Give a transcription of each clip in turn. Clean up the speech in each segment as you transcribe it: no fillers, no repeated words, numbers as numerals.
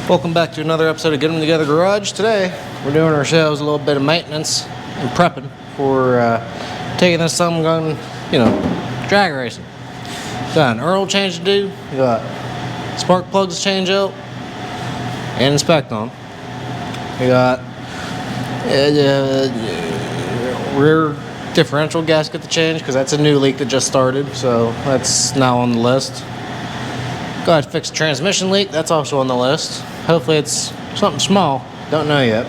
Welcome back to another episode of Get 'em Together Garage. Today, we're doing ourselves a little bit of maintenance and prepping for taking this something going, drag racing. Got an oil change to do. We got spark plugs to change out and inspect on. We got rear differential gasket to change because that's a new leak that just started, so that's now on the list. Got to fix a transmission leak, that's also on the list. Hopefully it's something small, don't know yet.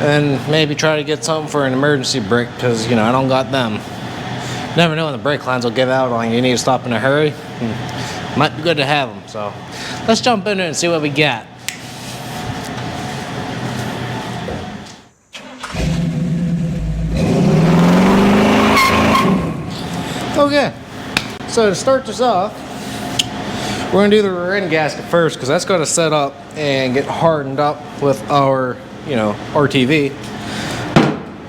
And maybe try to get something for an emergency brake because, I don't got them. Never know when the brake lines will give out on you. You need to stop in a hurry. Might be good to have them, so let's jump into it and see what we got. Okay, so to start this off, we're going to do the rear end gasket first because that's going to set up and get hardened up with our, RTV.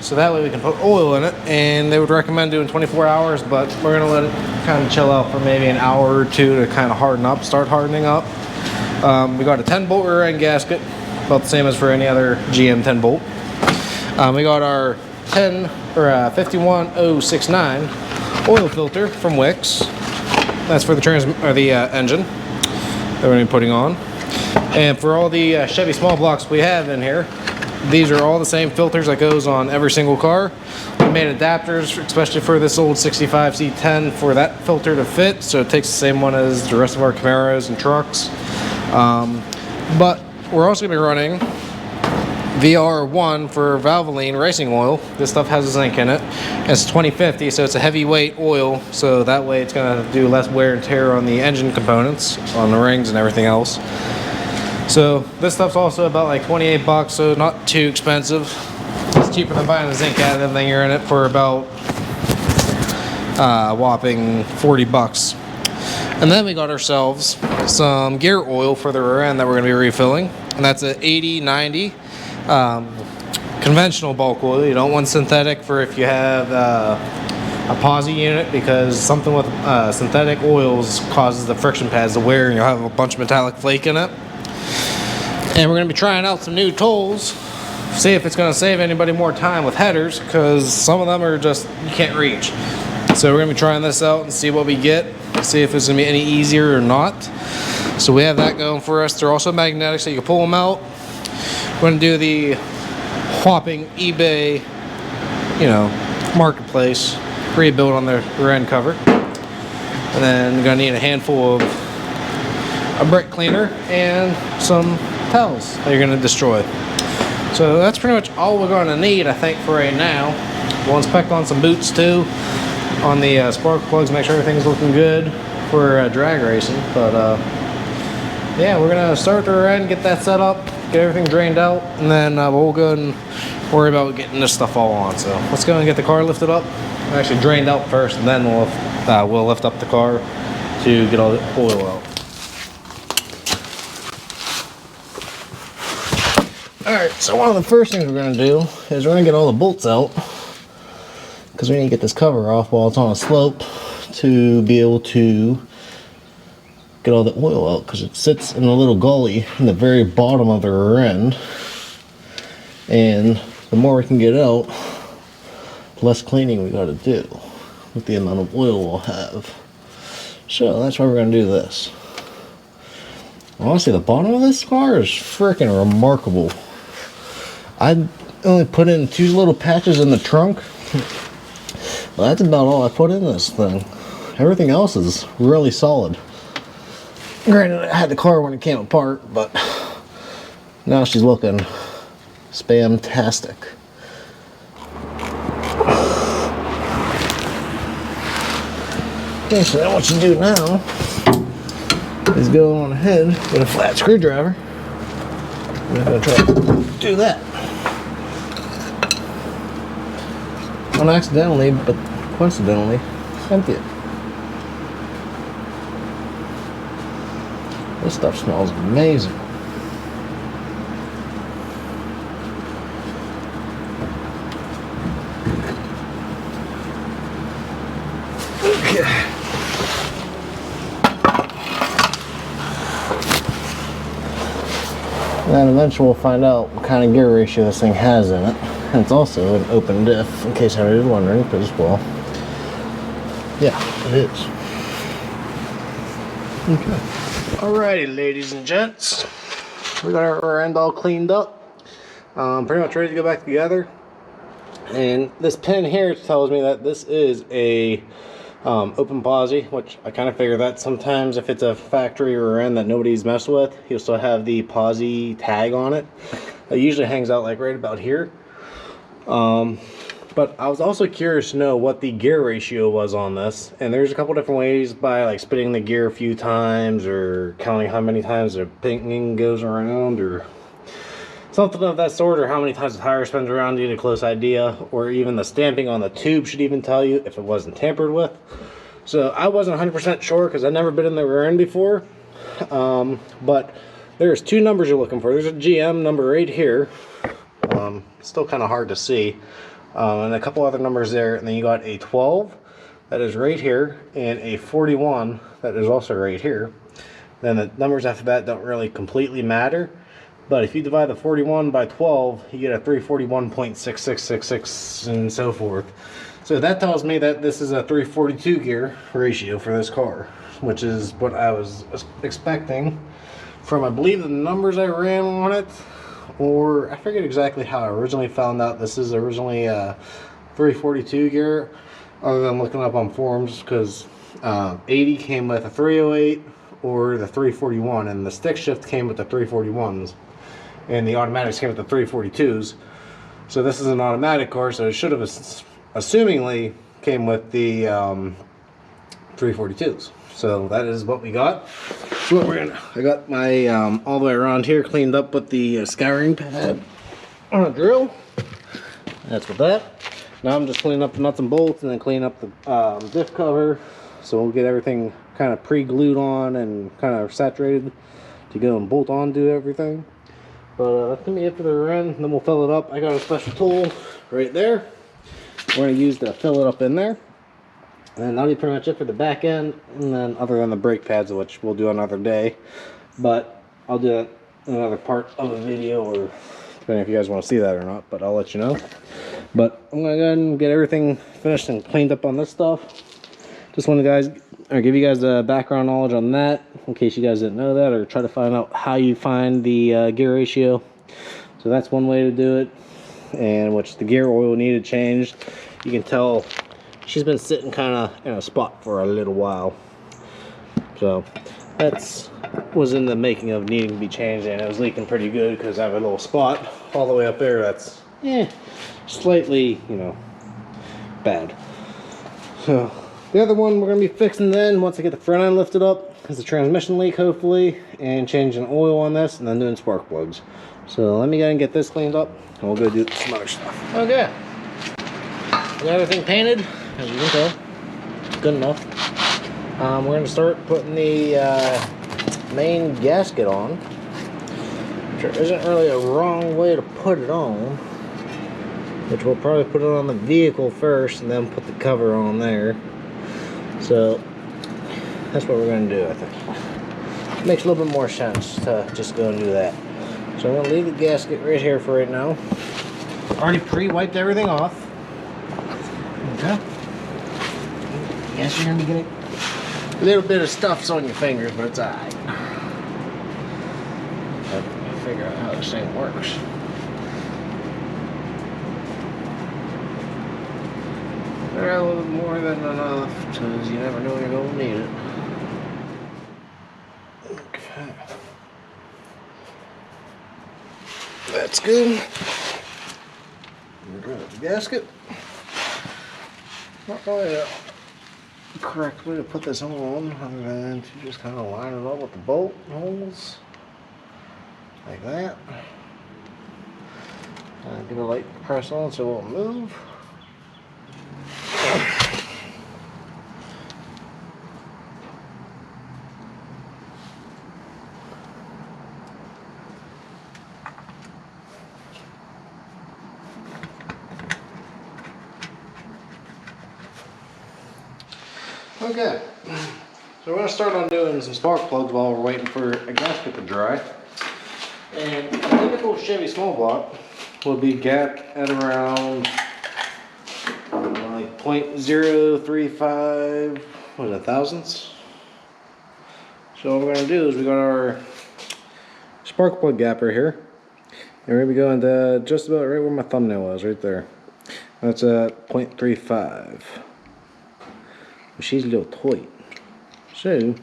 So that way we can put oil in it, and they would recommend doing 24 hours, but we're going to let it kind of chill out for maybe an hour or two to kind of harden up, start hardening up. We got a 10-bolt rear end gasket, about the same as for any other GM 10-bolt. We got our 51069 oil filter from Wix. That's for the engine that we're going to be putting on. And for all the Chevy small blocks we have in here, these are all the same filters that goes on every single car. We made adapters, especially for this old 65 C10, for that filter to fit, so it takes the same one as the rest of our Camaros and trucks. But we're also going to be running VR1 for Valvoline racing oil. This stuff has a zinc in it. It's 2050, so it's a heavyweight oil, so that way it's going to do less wear and tear on the engine components, on the rings and everything else. So this stuff's also about like 28 bucks, so not too expensive. It's cheaper than buying the zinc additive thing you're in it for about whopping 40 bucks. And then we got ourselves some gear oil for the rear end that we're going to be refilling, and that's a 80/90 conventional bulk oil. You don't want synthetic for if you have a posi unit, because something with synthetic oils causes the friction pads to wear and you'll have a bunch of metallic flake in it. And we're going to be trying out some new tools, see if it's going to save anybody more time with headers, because some of them are just, you can't reach. So we're going to be trying this out and see what we get, see if it's going to be any easier or not. So we have that going for us. They're also magnetic, so you can pull them out. We're going to do the whopping eBay, marketplace rebuild on the rear end cover. And then we're going to need a handful of a brake cleaner and some towels that you're going to destroy. So that's pretty much all we're going to need, I think, for right now. We'll inspect on some boots too, on the spark plugs, make sure everything's looking good for drag racing. But yeah, we're going to start the rear end, get that set up, get everything drained out, and then we'll go and worry about getting this stuff all on. So let's go and get the car lifted up. Actually drained out first, and then we'll lift up the car to get all the oil out. Alright, so one of the first things we're going to do is we're going to get all the bolts out, because we need to get this cover off while it's on a slope to be able to get all the oil out, because it sits in a little gully in the very bottom of the rear end, and the more we can get out, the less cleaning we got to do with the amount of oil we'll have. So that's why we're going to do this. Honestly, the bottom of this car is freaking remarkable. I only put in 2 little patches in the trunk. Well, that's about all I put in this thing. Everything else is really solid. Granted, I had the car when it came apart, but now she's looking spam-tastic. Okay, so then what you do now is go on ahead with a flat screwdriver. I'm going to try to do that. Unaccidentally, but coincidentally, empty it. This stuff smells amazing. Okay. And then eventually we'll find out what kind of gear ratio this thing has in it. And it's also an open diff, in case anybody's wondering, because, well, yeah, it is. Okay. Alrighty, ladies and gents. We got our end all cleaned up. Pretty much ready to go back together. And this pin here tells me that this is a open posi, which I kind of figure that sometimes if it's a factory rear end that nobody's messed with, you'll still have the posi tag on it. It usually hangs out like right about here. But I was also curious to know what the gear ratio was on this, and there's a couple different ways by like spinning the gear a few times or counting how many times the pinging goes around or something of that sort, or how many times the tire spins around to get a close idea, or even the stamping on the tube should even tell you if it wasn't tampered with. So I wasn't 100% sure because I've never been in the rear end before. But there's two numbers you're looking for. There's a GM number right here. Still kind of hard to see. And a couple other numbers there, and then you got a 12 that is right here, and a 41 that is also right here. Then the numbers after that don't really completely matter, but if you divide the 41 by 12, you get a 341.6666 and so forth. So that tells me that this is a 342 gear ratio for this car, which is what I was expecting from, I believe, the numbers I ran on it. Or I forget exactly how I originally found out this is originally a 342 gear, other than looking up on forums, because 80 came with a 308 or the 341, and the stick shift came with the 341s, and the automatics came with the 342s. So this is an automatic car, so it should have assumingly came with the 342s. So that is what we got. So what I got my all the way around here cleaned up with the scouring pad on a drill. That's with that. Now I'm just cleaning up the nuts and bolts and then cleaning up the diff cover. So we'll get everything kind of pre-glued on and kind of saturated to go and bolt on to everything. But that's gonna be it for the rear end. Then we'll fill it up. I got a special tool right there. We're gonna use to fill it up in there. And that'll be pretty much it for the back end, and then other than the brake pads, which we'll do another day. But I'll do that in another part of the video, or depending if you guys want to see that or not, but I'll let you know. But I'm going to go ahead and get everything finished and cleaned up on this stuff. Just want to give you guys the background knowledge on that, in case you guys didn't know that, or try to find out how you find the gear ratio. So that's one way to do it, and which the gear oil needed changed. You can tell she's been sitting kind of in a spot for a little while, so that's was in the making of needing to be changed, and it was leaking pretty good because I have a little spot all the way up there that's slightly, you know, bad. So the other one we're going to be fixing then once I get the front end lifted up is the transmission leak, hopefully, and changing oil on this, and then doing spark plugs. So let me go and get this cleaned up, and we'll go do some other stuff. Okay, we got everything painted. As you can tell, good enough. We're going to start putting the main gasket on. There isn't really a wrong way to put it on, which we'll probably put it on the vehicle first and then put the cover on there. So that's what we're going to do, I think. It makes a little bit more sense to just go and do that. So I'm going to leave the gasket right here for right now. Already pre-wiped everything off. Okay. Yes, you're going to be getting a little bit of stuffs on your fingers, but it's alright. Figure out how this thing works. There a little more than enough, because you never know you're going to need it. Okay. That's good. Grab the gasket. Not really a correct way to put this on other than to just kind of line it up with the bolt holes like that. And give it a light press on so it won't move. Okay, so we're going to start on doing some spark plugs while we're waiting for a gasket to dry. And a typical Chevy small block will be gapped at around like 0.035, what is it, thousandths? So what we're going to do is we got our spark plug gapper here. And we're going to be going to just about right where my thumbnail was, right there. That's at 0.35. But she's a little tight. So,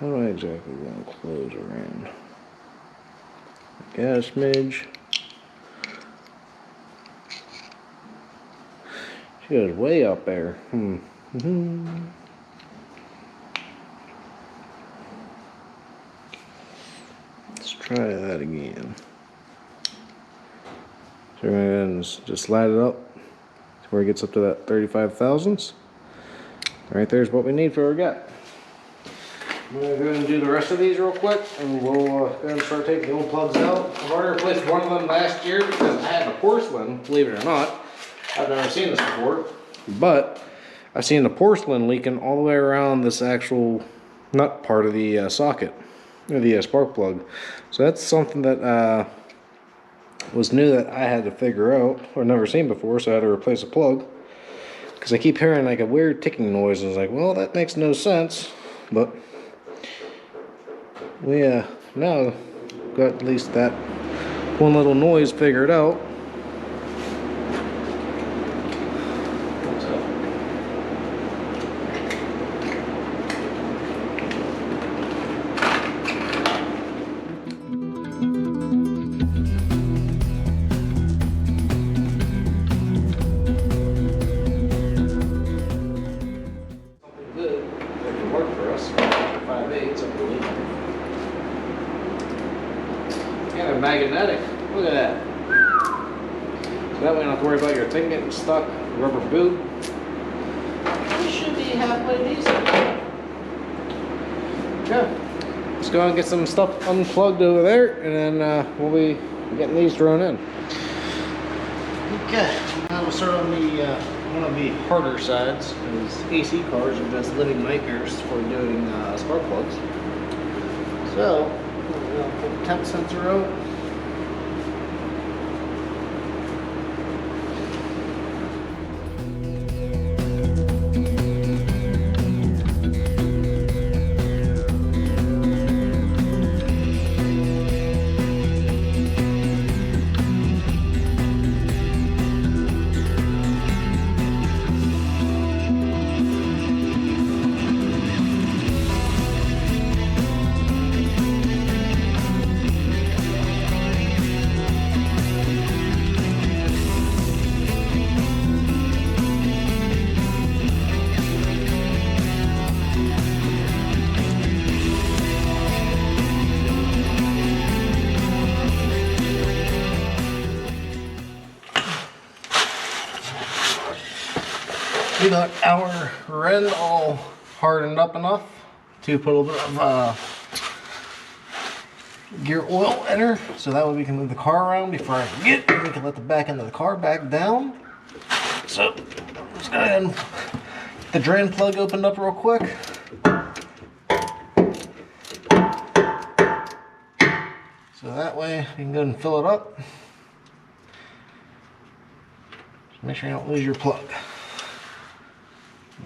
how do I exactly want to close around? Got a smidge. She goes way up there. Let's try that again. So we're going to just slide it up to where it gets up to that 35 thousandths. Right there's what we need for our gap. I'm going to go and do the rest of these real quick, and we'll go and start taking the old plugs out. I've already replaced one of them last year because I had the porcelain, believe it or not. I've never seen this before, but I've seen the porcelain leaking all the way around this actual nut part of the socket, or the spark plug. So that's something that was new that I had to figure out, or never seen before, so I had to replace a plug. Because I keep hearing like a weird ticking noise, and I was like, well, that makes no sense, but we now got at least that one little noise figured out. Something good that can work for us. 5/8, I believe. Yeah, they're magnetic. Look at that. So that way you don't have to worry about your thing getting stuck, rubber boot. We should be halfway decent. Yeah. Let's go and get some stuff unplugged over there, and then we'll be getting these thrown in. Okay, now we'll start on the one of the harder sides, because AC cars are just living nightmares for doing spark plugs. So, we'll pull the temp sensor out. We got our ren all hardened up enough to put a little bit of gear oil in her, so that way we can move the car around before I forget, and we can let the back end of the car back down. So let's go ahead and get the drain plug opened up real quick. So that way you can go and fill it up. Just make sure you don't lose your plug.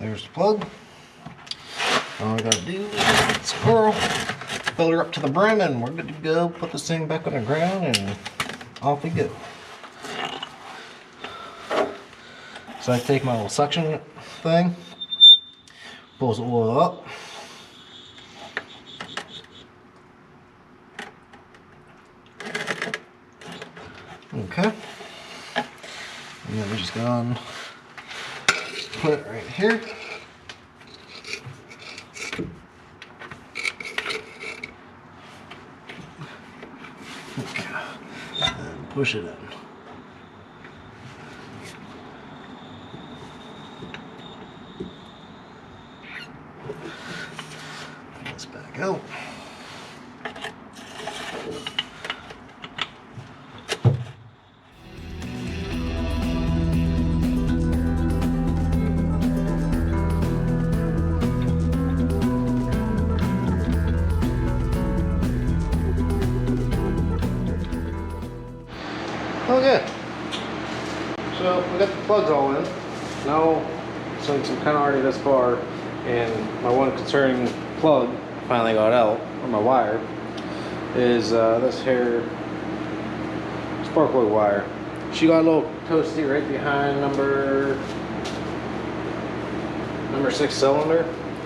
There's the plug. All we gotta do is get this curl, fill her up to the brim, and we're good to go. Put this thing back on the ground, and off we go. So I take my little suction thing, pulls the oil up. Okay. And then we just go on, put it right here. Okay. And push it in. Pull this back out. Okay. So we got the plugs all in. Now, since I'm kind of already this far, and my one concerning plug finally got out, or my wire, is this here spark plug wire. She got a little toasty right behind number 6 cylinder,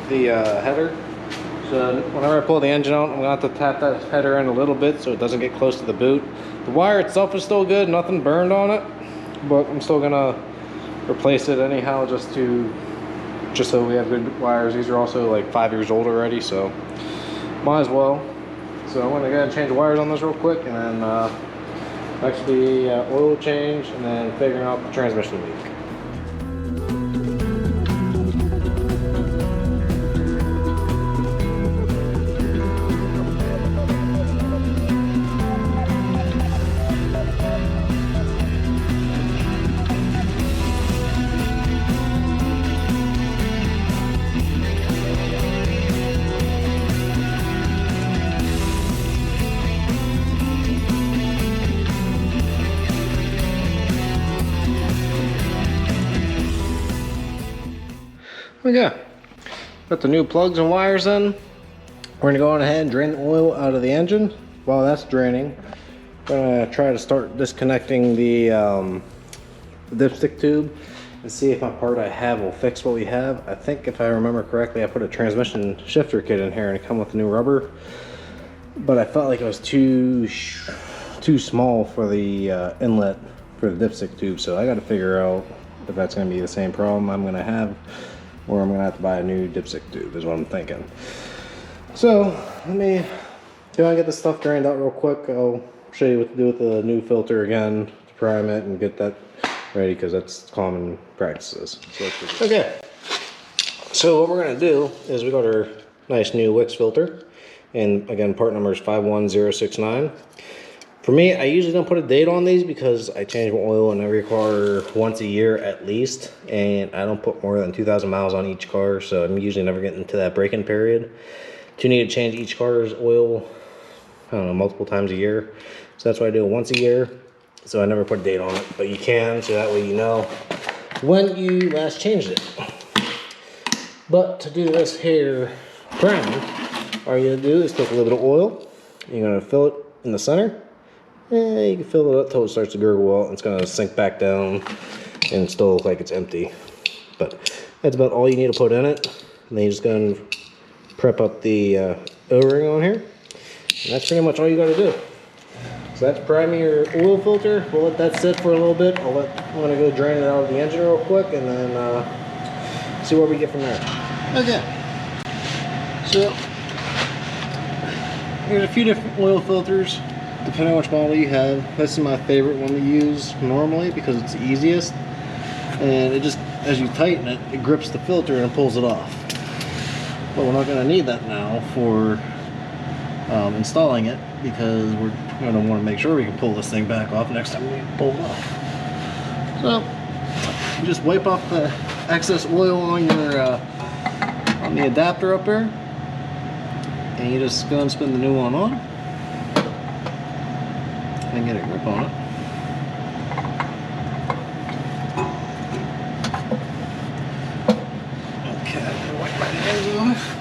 the header. So whenever I pull the engine out, I'm gonna have to tap that header in a little bit so it doesn't get close to the boot. The wire itself is still good, nothing burned on it, but I'm still gonna replace it anyhow just so we have good wires. These are also like 5 years old already, so might as well. So I'm gonna go ahead and change the wires on this real quick, and then actually oil change, and then figuring out the transmission leak. Okay, got the new plugs and wires in. We're gonna go on ahead and drain the oil out of the engine. While that's draining, we're gonna try to start disconnecting the dipstick tube and see if my part I have will fix what we have. I think if I remember correctly, I put a transmission shifter kit in here and it come with new rubber, but I felt like it was too small for the inlet for the dipstick tube. So I got to figure out if that's gonna be the same problem I'm gonna have, or I'm gonna have to buy a new dipstick tube is what I'm thinking. So let me go and get this stuff drained out real quick. I'll show you what to do with the new filter again to prime it and get that ready, because that's common practices. So okay, so what we're gonna do is we got our nice new Wix filter, and again, part number is 51069. For me, I usually don't put a date on these because I change my oil in every car once a year at least, and I don't put more than 2,000 miles on each car, so I'm usually never getting to that break-in period. Do you need to change each car's oil, I don't know, multiple times a year? So that's why I do it once a year, so I never put a date on it, but you can, so that way you know when you last changed it. But to do this here primer, all you're gonna do is take a little bit of oil, you're gonna fill it in the center. You can fill it up till it starts to gurgle out, and it's gonna sink back down and still look like it's empty. But that's about all you need to put in it. And then you just go and prep up the O-ring on here. And that's pretty much all you gotta do. So that's priming your oil filter. We'll let that sit for a little bit. I'm gonna go drain it out of the engine real quick, and then see where we get from there. Okay. So there's a few different oil filters, depending on which model you have. This is my favorite one to use normally because it's the easiest, and it just, as you tighten it, it grips the filter and pulls it off. But we're not going to need that now for installing it, because we're going to want to make sure we can pull this thing back off next time we pull it off. So you just wipe off the excess oil on your on the adapter up there, and you just go and spin the new one on and get a grip on it. Okay, I'm gonna wipe my hands off.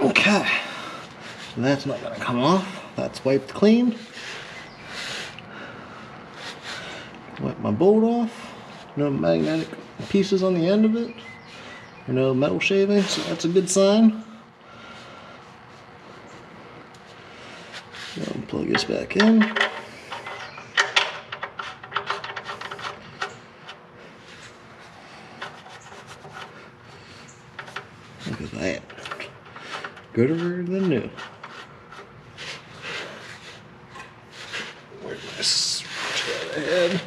Okay, so that's not going to come off. That's wiped clean. Wipe my bolt off. No magnetic pieces on the end of it. No metal shaving, so that's a good sign. I'll plug this back in. Look at that. Gooder than new. ahead.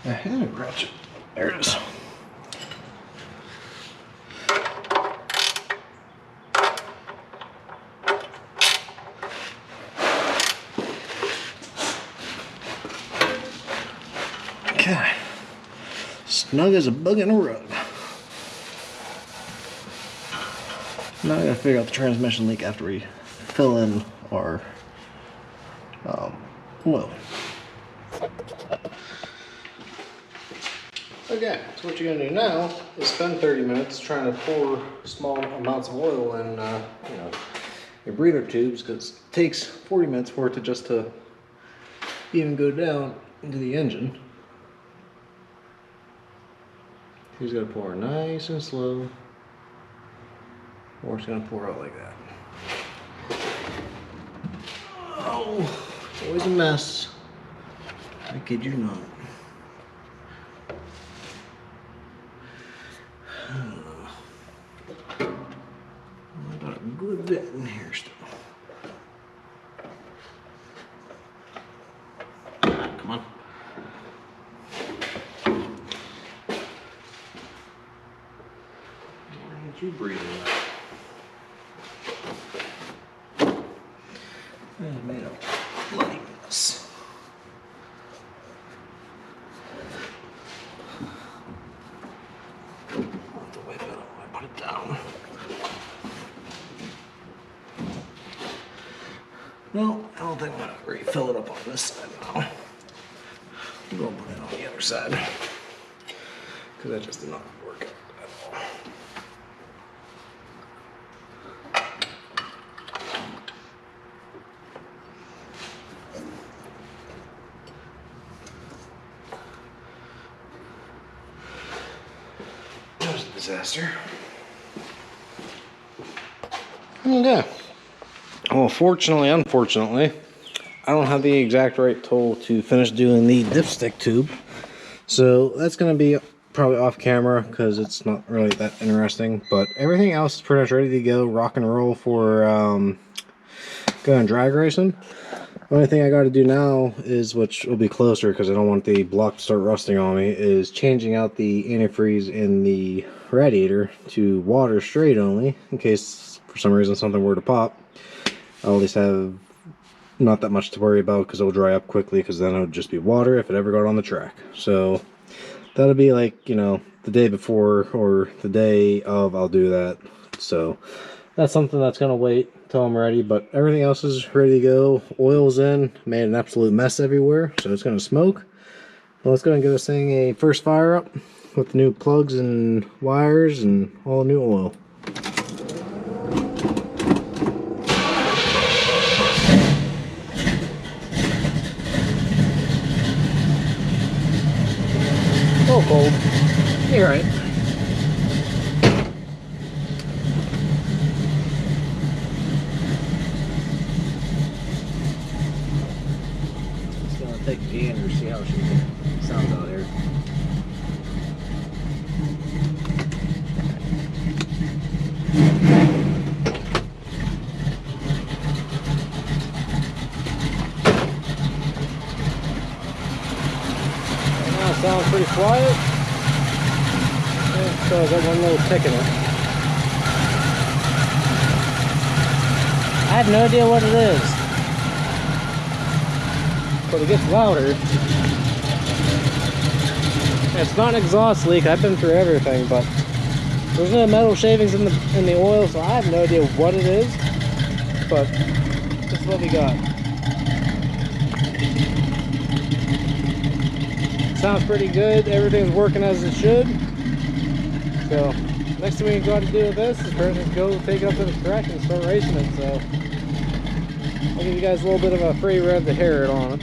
I had a ratchet. There it is. Okay. Snug as a bug in a rug. Now I gotta figure out the transmission leak after we fill in our oil. Okay, so what you're gonna do now is spend 30 minutes trying to pour small amounts of oil in, you know, your breather tubes, because it takes 40 minutes for it to just to even go down into the engine. You just gotta pour nice and slow, or it's gonna pour out like that. Oh, it's always a mess. I kid you not. About a good bit in here still. Come on. Why aren't you breathing that? I made a bloody mess. No, I don't think I'm gonna refill it up on this side now. I'm gonna put it on the other side, because that just did not work at all. That was a disaster. Okay. Well, fortunately, unfortunately, I don't have the exact right tool to finish doing the dipstick tube. So that's going to be probably off camera because it's not really that interesting. But everything else is pretty much ready to go, rock and roll for going drag racing. The only thing I got to do now is, which will be closer because I don't want the block to start rusting on me, is changing out the antifreeze in the radiator to water straight only, in case for some reason something were to pop. I'll at least have not that much to worry about because it'll dry up quickly, because then it would just be water if it ever got on the track. So that'll be like, you know, the day before or the day of I'll do that. So that's something that's going to wait until I'm ready, but everything else is ready to go. Oil's in, made an absolute mess everywhere, so it's going to smoke. Well, let's go and give this thing a first fire up with new plugs and wires and all new oil. Oh, cold. You're right. Just gonna take a gander, see how she sounds out here. Sounds pretty quiet. Yeah, so I got one little tick in it. I have no idea what it is, but it gets louder. It's not an exhaust leak. I've been through everything, but there's no metal shavings in the oil, so I have no idea what it is. But this is what we got. Sounds pretty good. Everything's working as it should. So next thing we got to do with this is first go take it up to the track and start racing it. So I'll give you guys a little bit of a free rev to hear it on it.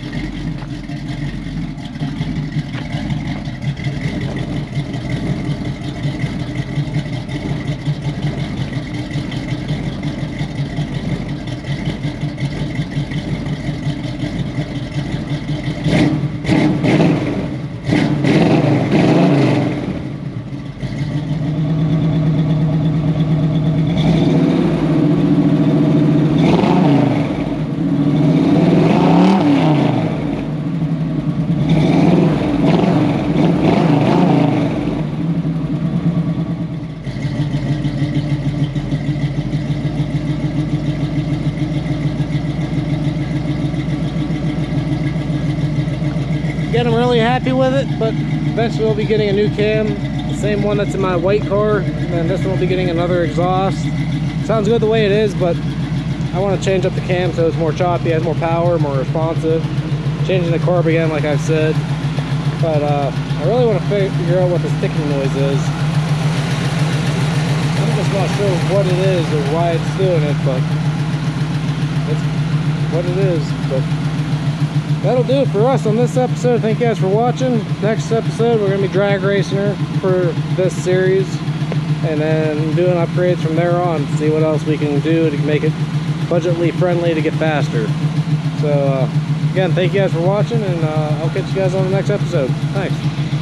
really happy with it, but eventually we'll be getting a new cam, the same one that's in my white car, and this one will be getting another exhaust. Sounds good the way it is, but I want to change up the cam so it's more choppy, has more power, more responsive. Changing the carb again, like I've said. But I really want to figure out what this ticking noise is. I'm just not sure what it is or why it's doing it, but it's what it is. But that'll do it for us on this episode. Thank you guys for watching. Next episode, we're going to be drag racing her for this series, and then doing upgrades from there on. See what else we can do to make it budgetly friendly to get faster. So again, thank you guys for watching, and I'll catch you guys on the next episode. Thanks.